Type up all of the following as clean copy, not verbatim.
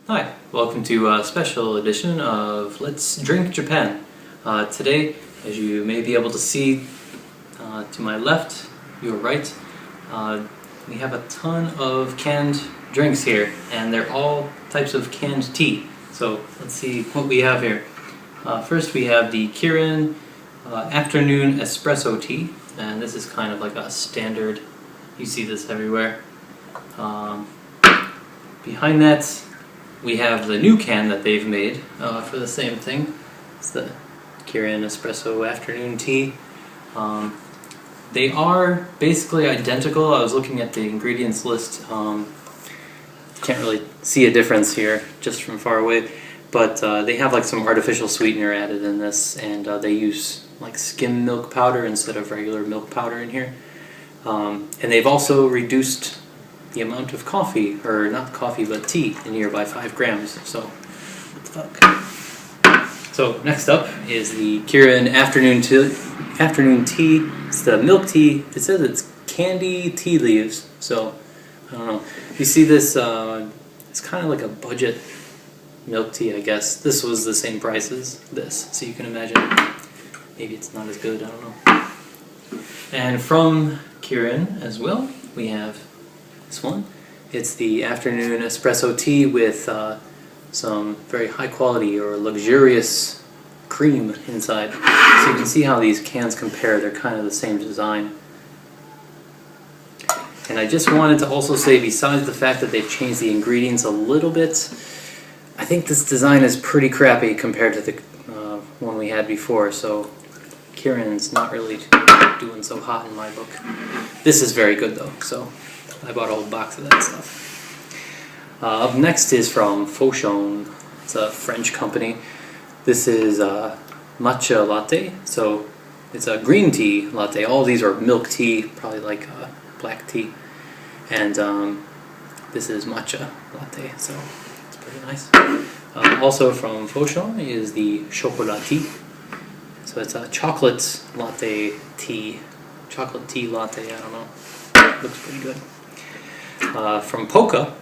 Hi, welcome to a special edition of Let's Drink Japan. Today, as you may be able to see to my left, your right, we have a ton of canned drinks here, and they're all types of canned tea. So let's see what we have here. First we have the Kirin afternoon espresso tea, and this is kind of like a standard, you see this everywhere. Behind that we have the new can that they've made for the same thing. It's the Kirin espresso afternoon tea. They are basically identical. I was looking at the ingredients list. Can't really see a difference here just from far away, but they have like some artificial sweetener added in this, and they use like skim milk powder instead of regular milk powder in here. And they've also reduced the amount of coffee, or not coffee but tea in here by 5 grams. So what the fuck? So next up is the Kirin afternoon tea. It's the milk tea. It says it's candy tea leaves, so I don't know. You see this, it's kind of like a budget milk tea, I guess. This was the same price as this, so you can imagine maybe it's not as good, I don't know. And from Kirin as well, we have this one. It's the afternoon espresso tea with some very high quality or luxurious cream inside. So you can see how these cans compare. They're kind of the same design. And I just wanted to also say, besides the fact that they've changed the ingredients a little bit, I think this design is pretty crappy compared to the one we had before. So Kirin's not really doing so hot in my book. This is very good though, so I bought a whole box of that stuff. Up next is from Fauchon. It's a French company. This is matcha latte, so it's a green tea latte. All these are milk tea, probably like black tea. And this is matcha latte, so it's pretty nice. Also from Fauchon is the chocolat tea. So it's a chocolate latte tea. Chocolate tea latte, I don't know. Looks pretty good. From Poca,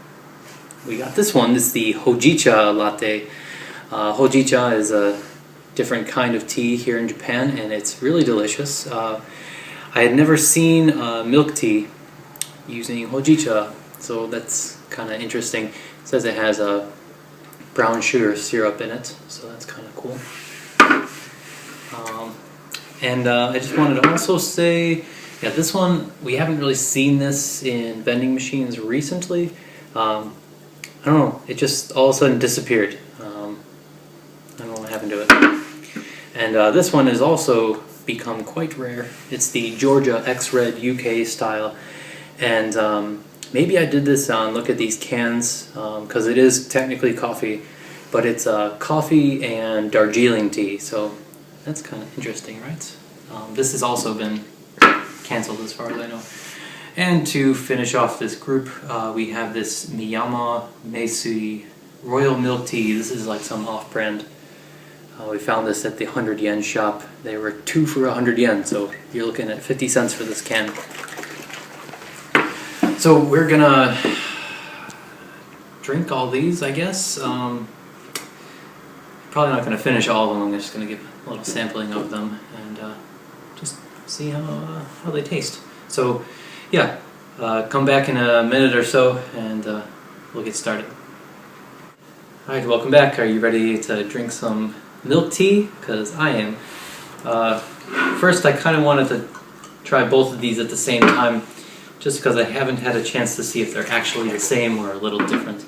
we got this one. This is the hojicha latte. Hojicha is a different kind of tea here in Japan, and it's really delicious. I had never seen milk tea using hojicha, so that's kind of interesting. It says it has a brown sugar syrup in it, so that's kind of cool. I just wanted to also say, yeah, this one, we haven't really seen this in vending machines recently. I don't know, it just all of a sudden disappeared. I don't know what happened to it. And this one has also become quite rare. It's the Georgia X-Red UK style. And maybe I did this on, look at these cans, because it is technically coffee, but it's coffee and Darjeeling tea, so that's kind of interesting, right? This has also been cancelled as far as I know. And to finish off this group, we have this Miyama Meisui Royal Milk Tea. This is like some off-brand. We found this at the 100 yen shop. They were 2 for 100 yen, so you're looking at 50 cents for this can. So we're gonna drink all these, I guess. Probably not gonna finish all of them. I'm just gonna give a little sampling of them and just see how they taste. So yeah, come back in a minute or so and we'll get started. Alright, welcome back. Are you ready to drink some milk tea? Because I am. First, I kind of wanted to try both of these at the same time, just because I haven't had a chance to see if they're actually the same or a little different.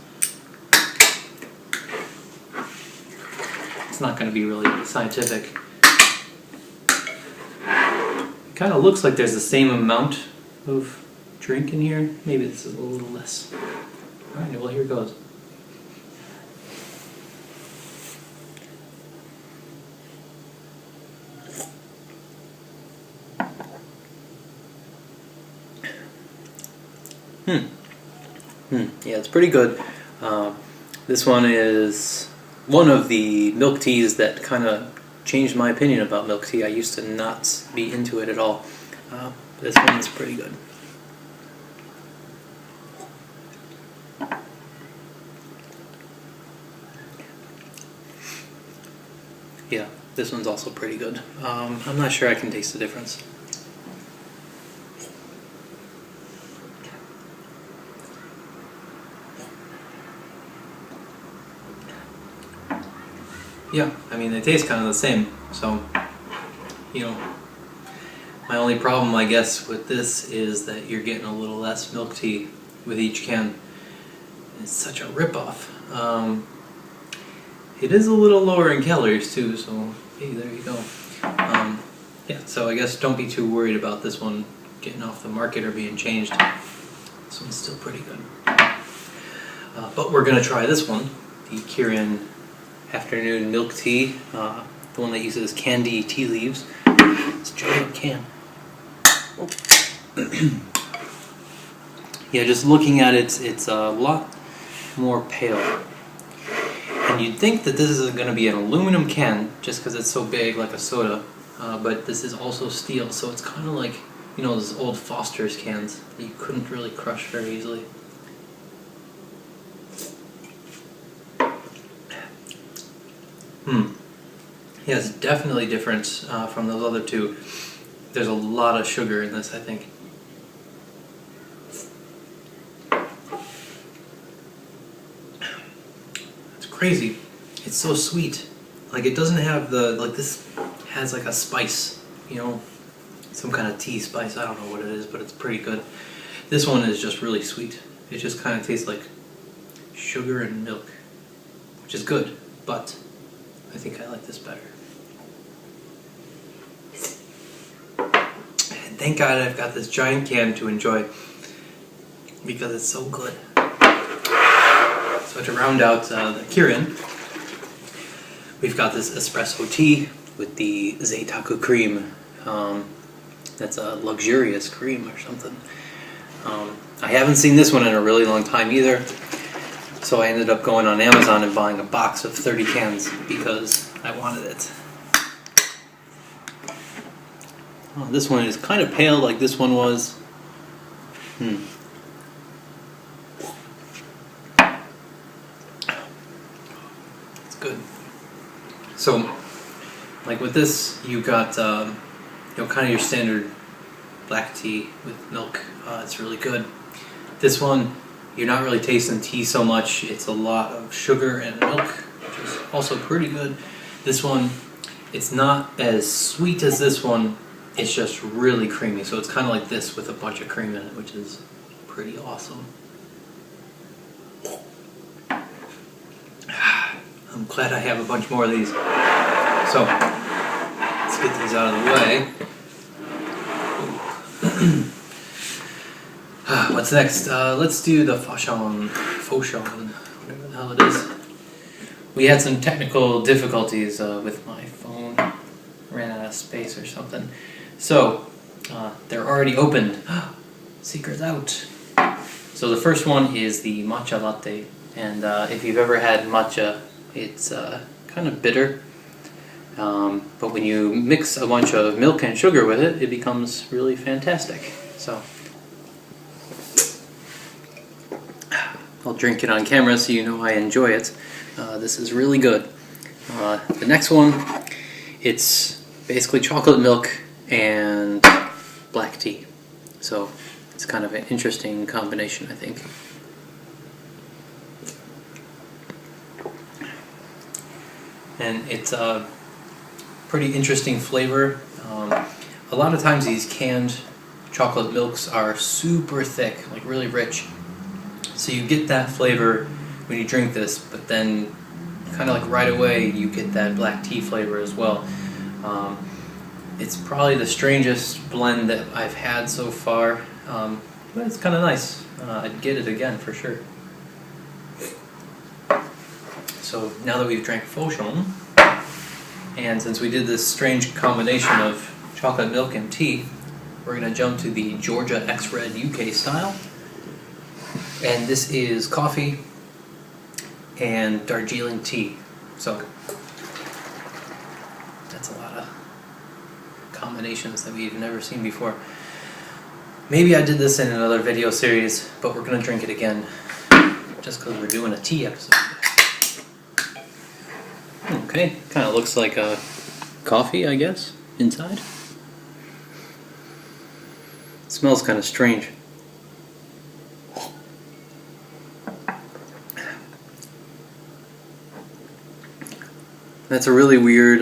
It's not going to be really scientific. It kind of looks like there's the same amount of drink in here. Maybe this is a little less. Alright, well, here goes. Yeah, it's pretty good. This one is one of the milk teas that kind of changed my opinion about milk tea. I used to not be into it at all. This one is pretty good. Yeah, this one's also pretty good. I'm not sure I can taste the difference. Yeah, I mean, they taste kind of the same, so, you know, my only problem, I guess, with this is that you're getting a little less milk tea with each can. It's such a ripoff. It is a little lower in calories too, so hey, there you go. Yeah, so I guess don't be too worried about this one getting off the market or being changed. This one's still pretty good. But we're going to try this one, the Kirin Afternoon Milk Tea, the one that uses candy tea leaves. It's a giant can. Oh. Yeah, just looking at it, it's a lot more pale. And you'd think that this is going to be an aluminum can, just because it's so big, like a soda. But this is also steel, so it's kind of like, you know, those old Foster's cans that you couldn't really crush very easily. Yeah, it's definitely different from those other two. There's a lot of sugar in this, I think. It's crazy. It's so sweet. Like, it doesn't have the, like, this has like a spice, you know, some kind of tea spice. I don't know what it is, but it's pretty good. This one is just really sweet. It just kind of tastes like sugar and milk, which is good, but I think I like this better. And thank God I've got this giant can to enjoy because it's so good. So to round out the Kirin, we've got this espresso tea with the Zeitaku cream. That's a luxurious cream or something. I haven't seen this one in a really long time either. So I ended up going on Amazon and buying a box of 30 cans because I wanted it. Oh, this one is kind of pale like this one was. It's good. So, like with this, you got you know, kind of your standard black tea with milk. It's really good. This one, you're not really tasting tea so much. It's a lot of sugar and milk, which is also pretty good. This one, it's not as sweet as this one. It's just really creamy. So it's kind of like this with a bunch of cream in it, which is pretty awesome. I'm glad I have a bunch more of these. So, let's get these out of the way. What's next? Let's do the Foshan, whatever the hell it is. We had some technical difficulties with my phone. Ran out of space or something. So, they're already opened. Secret's out. So the first one is the matcha latte. And if you've ever had matcha, it's kind of bitter. But when you mix a bunch of milk and sugar with it, it becomes really fantastic. So I'll drink it on camera so you know I enjoy it. This is really good. The next one, it's basically chocolate milk and black tea. So it's kind of an interesting combination, I think. And it's a pretty interesting flavor. A lot of times these canned chocolate milks are super thick, like really rich. So you get that flavor when you drink this, but then kind of like right away you get that black tea flavor as well. It's probably the strangest blend that I've had so far, but it's kind of nice. I'd get it again for sure. So now that we've drank Foshan, and since we did this strange combination of chocolate milk and tea, we're going to jump to the Georgia X-Red UK style. And this is coffee and Darjeeling tea. So that's a lot of combinations that we've never seen before. Maybe I did this in another video series, but we're going to drink it again just because we're doing a tea episode. Okay, kind of looks like a coffee, I guess, inside. It smells kind of strange. That's a really weird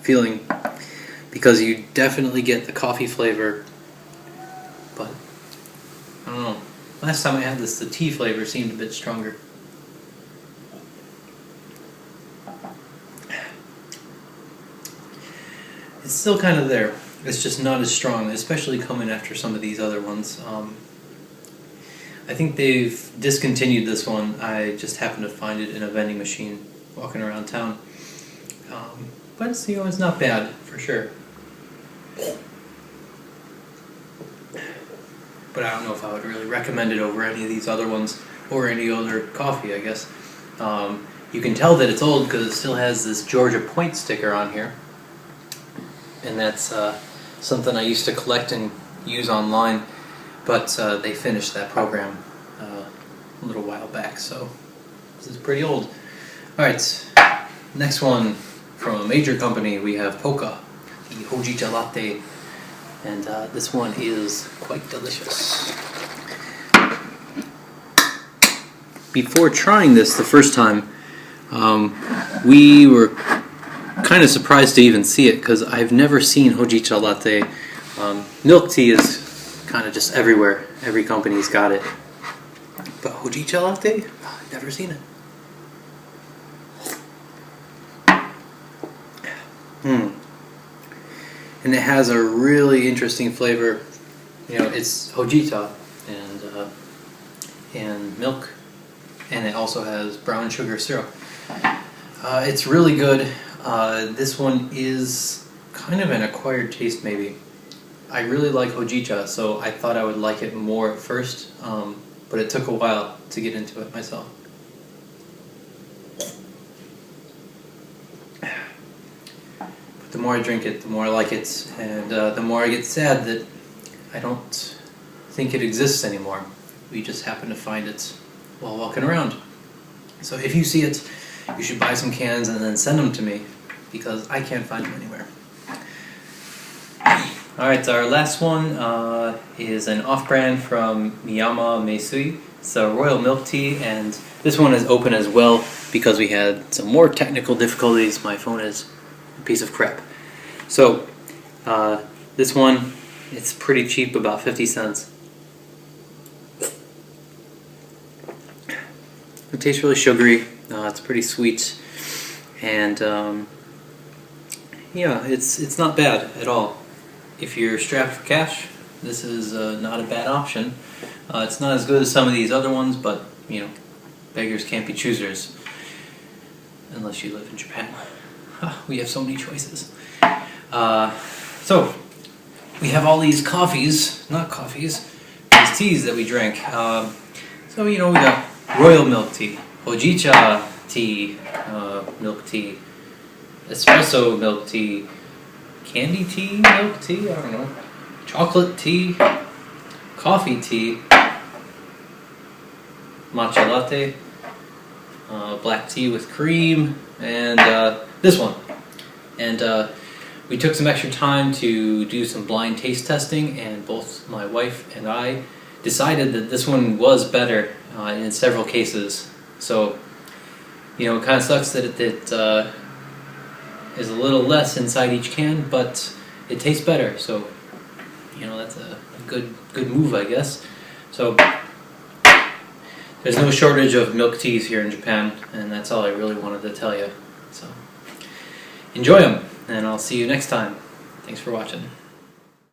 feeling because you definitely get the coffee flavor, but I don't know. Last time I had this, the tea flavor seemed a bit stronger. It's still kind of there. It's just not as strong, especially coming after some of these other ones. I think they've discontinued this one. I just happened to find it in a vending machine walking around town. But it's, it's not bad for sure. But I don't know if I would really recommend it over any of these other ones or any other coffee, I guess. You can tell that it's old because it still has this Georgia Point sticker on here. And that's something I used to collect and use online, but they finished that program a little while back, so this is pretty old. Alright, next one from a major company, we have Poca, the hojicha latte, and this one is quite delicious. Before trying this the first time, we were kind of surprised to even see it because I've never seen hojicha latte. Milk tea is kind of just everywhere. Every company's got it. But hojicha latte? I've never seen it. And it has a really interesting flavor. It's hojicha and milk, and it also has brown sugar syrup. It's really good. This one is kind of an acquired taste, maybe. I really like hojicha, so I thought I would like it more at first, but it took a while to get into it myself. But the more I drink it, the more I like it, and the more I get sad that I don't think it exists anymore. We just happen to find it while walking around. So if you see it, you should buy some cans and then send them to me, because I can't find them anywhere. Alright, our last one is an off-brand from Miyama Meisui. It's a royal milk tea, and this one is open as well because we had some more technical difficulties. My phone is a piece of crap. So, this one, it's pretty cheap, about 50 cents. It tastes really sugary. It's pretty sweet, and yeah, it's not bad at all. If you're strapped for cash, this is not a bad option. It's not as good as some of these other ones, but beggars can't be choosers unless you live in Japan. We have so many choices. So we have all these coffees, not coffees, these teas that we drink. So we got royal milk tea, hojicha tea, milk tea, espresso milk tea, candy tea milk tea, I don't know, chocolate tea, coffee tea, matcha latte, black tea with cream, and this one. And we took some extra time to do some blind taste testing, and both my wife and I decided that this one was better in several cases. So, it kind of sucks that it is a little less inside each can, but it tastes better. So, that's a good move, I guess. So, there's no shortage of milk teas here in Japan, and that's all I really wanted to tell you. So, enjoy them, and I'll see you next time. Thanks for watching.